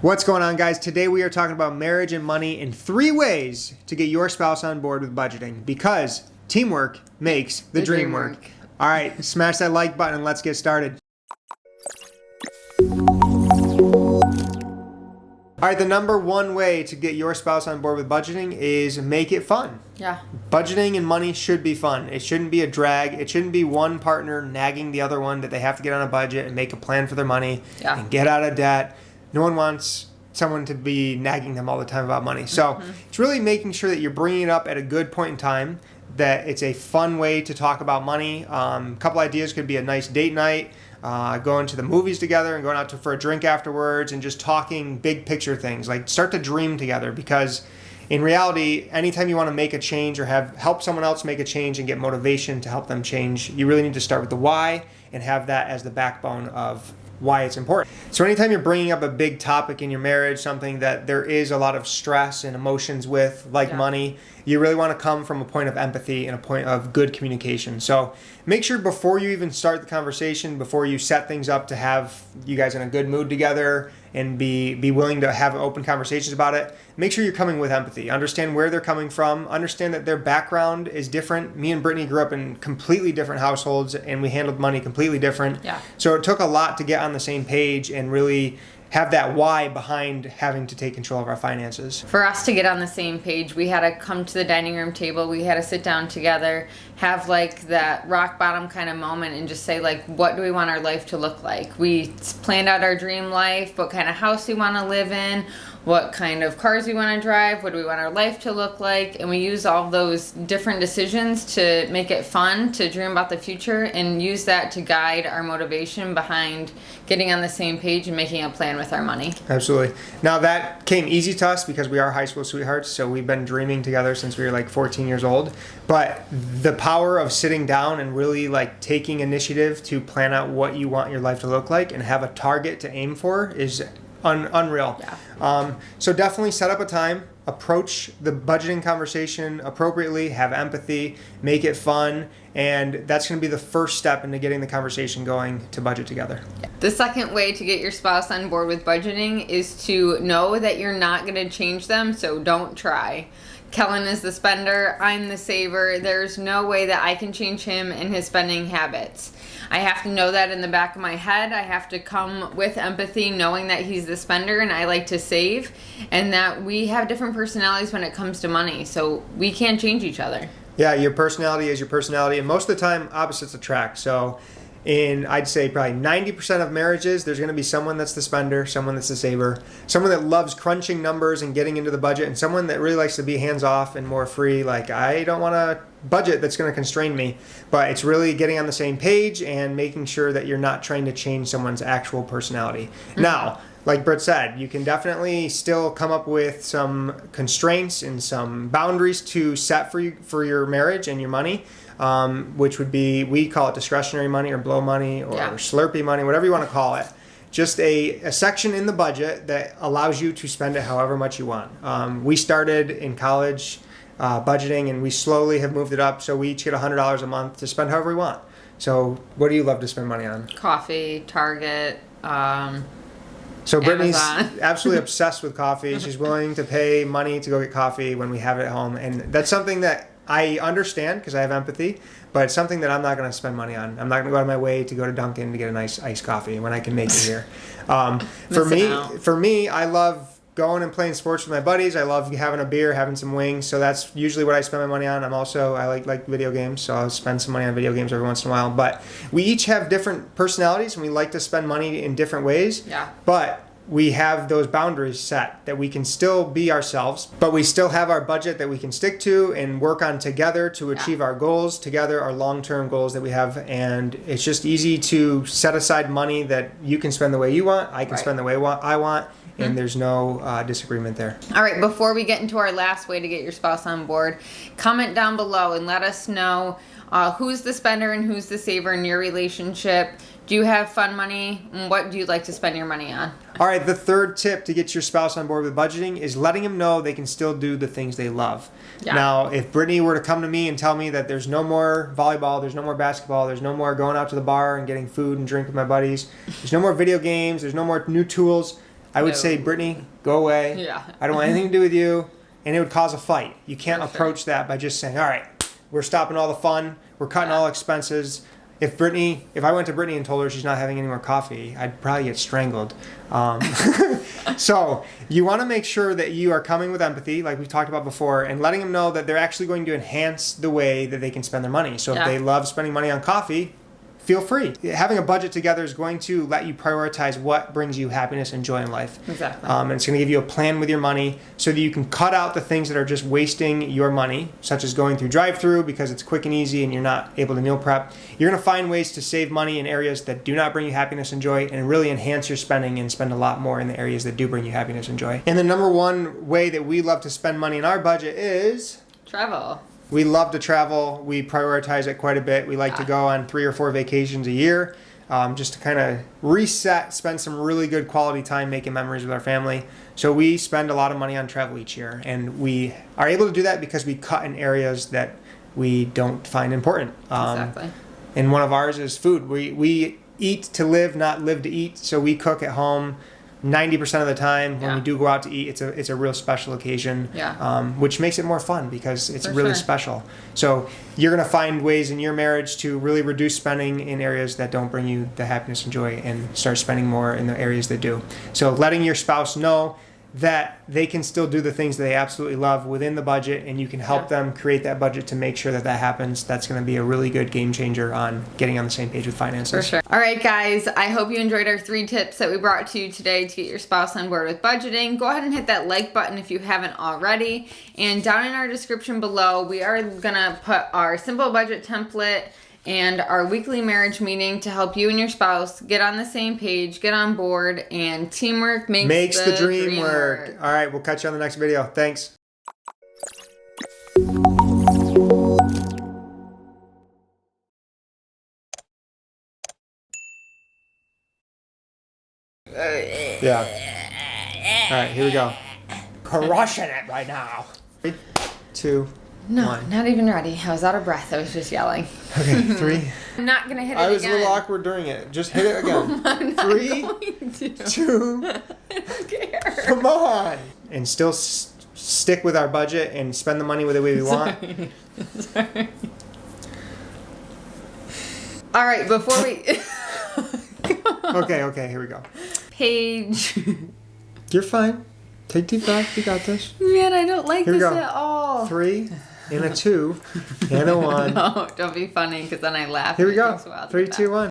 What's going on, guys? Today we are talking about marriage and money in 3 ways to get your spouse on board with budgeting, because teamwork makes the dream work. All right, smash that like button and let's get started. All right, the number 1 way to get your spouse on board with budgeting is make it fun. Yeah. Budgeting and money should be fun. It shouldn't be a drag. It shouldn't be one partner nagging the other one that they have to get on a budget and make a plan for their money and get out of debt. No one wants someone to be nagging them all the time about money. So it's really making sure that you're bringing it up at a good point in time, that it's a fun way to talk about money. A couple ideas could be a nice date night, going to the movies together and going out for a drink afterwards and just talking big picture things. Like, start to dream together, because in reality, anytime you want to make a change or help someone else make a change and get motivation to help them change, you really need to start with the why and have that as the backbone of why it's important. So anytime you're bringing up a big topic in your marriage, something that there is a lot of stress and emotions with, like money, you really want to come from a point of empathy and a point of good communication. So make sure before you even start the conversation, before you set things up to have you guys in a good mood together and be willing to have open conversations about it, make sure you're coming with empathy. Understand where they're coming from. Understand that their background is different. Me and Brittany grew up in completely different households, and we handled money completely different. Yeah. So it took a lot to get on the same page and really have that why behind having to take control of our finances. For us to get on the same page, we had to come to the dining room table. We had to sit down together, have like that rock bottom kind of moment and just say, like, what do we want our life to look like? We planned out our dream life, what kind of house we want to live in, what kind of cars we want to drive, what do we want our life to look like, and we use all those different decisions to make it fun, to dream about the future, and use that to guide our motivation behind getting on the same page and making a plan with our money. Absolutely. Now, that came easy to us because we are high school sweethearts, so we've been dreaming together since we were like 14 years old. But the power of sitting down and really like taking initiative to plan out what you want your life to look like and have a target to aim for is unreal. Yeah. So definitely set up a time, approach the budgeting conversation appropriately, have empathy, make it fun, and that's going to be the first step into getting the conversation going to budget together. The second way to get your spouse on board with budgeting is to know that you're not going to change them, so don't try. Kellen is the spender, I'm the saver. There's no way that I can change him and his spending habits. I have to know that in the back of my head. I have to come with empathy, knowing that he's the spender and I like to save, and that we have different personalities when it comes to money, so we can't change each other. Yeah, your personality is your personality, and most of the time, opposites attract. So in, I'd say, probably 90% of marriages, there's going to be someone that's the spender, someone that's the saver, someone that loves crunching numbers and getting into the budget, and someone that really likes to be hands-off and more free, like, I don't want a budget that's going to constrain me. But it's really getting on the same page and making sure that you're not trying to change someone's actual personality. Now, like Britt said, you can definitely still come up with some constraints and some boundaries to set for your marriage and your money, which would be, we call it discretionary money or blow money or Slurpee money, whatever you want to call it. Just a section in the budget that allows you to spend it however much you want. We started in college budgeting, and we slowly have moved it up, so we each get $100 a month to spend however we want. So what do you love to spend money on? Coffee, Target, So Brittany's Amazon. absolutely obsessed with coffee. She's willing to pay money to go get coffee when we have it at home. And that's something that I understand because I have empathy, but it's something that I'm not going to spend money on. I'm not going to go out of my way to go to Dunkin' to get a nice iced coffee when I can make it here. For me, I love going and playing sports with my buddies. I love having a beer, having some wings. So that's usually what I spend my money on. I like video games, so I'll spend some money on video games every once in a while. But we each have different personalities, and we like to spend money in different ways. Yeah. But we have those boundaries set that we can still be ourselves, but we still have our budget that we can stick to and work on together to achieve our goals together, our long-term goals that we have. And it's just easy to set aside money that you can spend the way you want, I can spend the way I want, and there's no disagreement there. All right, before we get into our last way to get your spouse on board, comment down below and let us know who's the spender and who's the saver in your relationship. Do you have fun money? And what do you like to spend your money on? All right, the third tip to get your spouse on board with budgeting is letting them know they can still do the things they love. Yeah. Now, if Brittany were to come to me and tell me that there's no more volleyball, there's no more basketball, there's no more going out to the bar and getting food and drink with my buddies, there's no more video games, there's no more new tools, I would say, Brittany, go away. Yeah. I don't want anything to do with you. And it would cause a fight. You can't For approach that by just saying, all right, we're stopping all the fun. We're cutting all expenses. If I went to Brittany and told her she's not having any more coffee, I'd probably get strangled. So you want to make sure that you are coming with empathy, like we've talked about before, and letting them know that they're actually going to enhance the way that they can spend their money. So if they love spending money on coffee, feel free. Having a budget together is going to let you prioritize what brings you happiness and joy in life. Exactly. And it's going to give you a plan with your money so that you can cut out the things that are just wasting your money, such as going through drive-through because it's quick and easy and you're not able to meal prep. You're going to find ways to save money in areas that do not bring you happiness and joy and really enhance your spending and spend a lot more in the areas that do bring you happiness and joy. And the number one way that we love to spend money in our budget is... travel. We love to travel. We prioritize it quite a bit. We like to go on 3 or 4 vacations a year just to kind of reset, spend some really good quality time making memories with our family. So we spend a lot of money on travel each year. And we are able to do that because we cut in areas that we don't find important. Exactly. And one of ours is food. We eat to live, not live to eat. So we cook at home 90% of the time. When we do go out to eat, it's a real special occasion, which makes it more fun because it's really special. So you're going to find ways in your marriage to really reduce spending in areas that don't bring you the happiness and joy and start spending more in the areas that do. So letting your spouse know that they can still do the things that they absolutely love within the budget, and you can help them create that budget to make sure that happens. That's going to be a really good game changer on getting on the same page with finances. For sure. All right, guys, I hope you enjoyed our 3 tips that we brought to you today to get your spouse on board with budgeting. Go ahead and hit that like button if you haven't already. And down in our description below, we are going to put our simple budget template and our weekly marriage meeting to help you and your spouse get on the same page, get on board, and teamwork makes the dream work. All right, we'll catch you on the next video. Thanks. Yeah. All right, here we go. Crushing it right now. 3, 2, No, 1. not even ready. I was out of breath. I was just yelling. Okay, 3. I'm not going to hit it again. I was a little awkward during it. Just hit it again. I'm not 3, going to. 2. I don't care. Come on. And still stick with our budget and spend the money the way we want. Sorry. All right, before we... Okay, here we go. Page. You're fine. Take a deep breath. You got this. Man, I don't like Here we this go. at all. 3 and a 2 and a 1. No, don't be funny because then I laugh. Here we and it go. takes a while to 3, get 2, back. 1.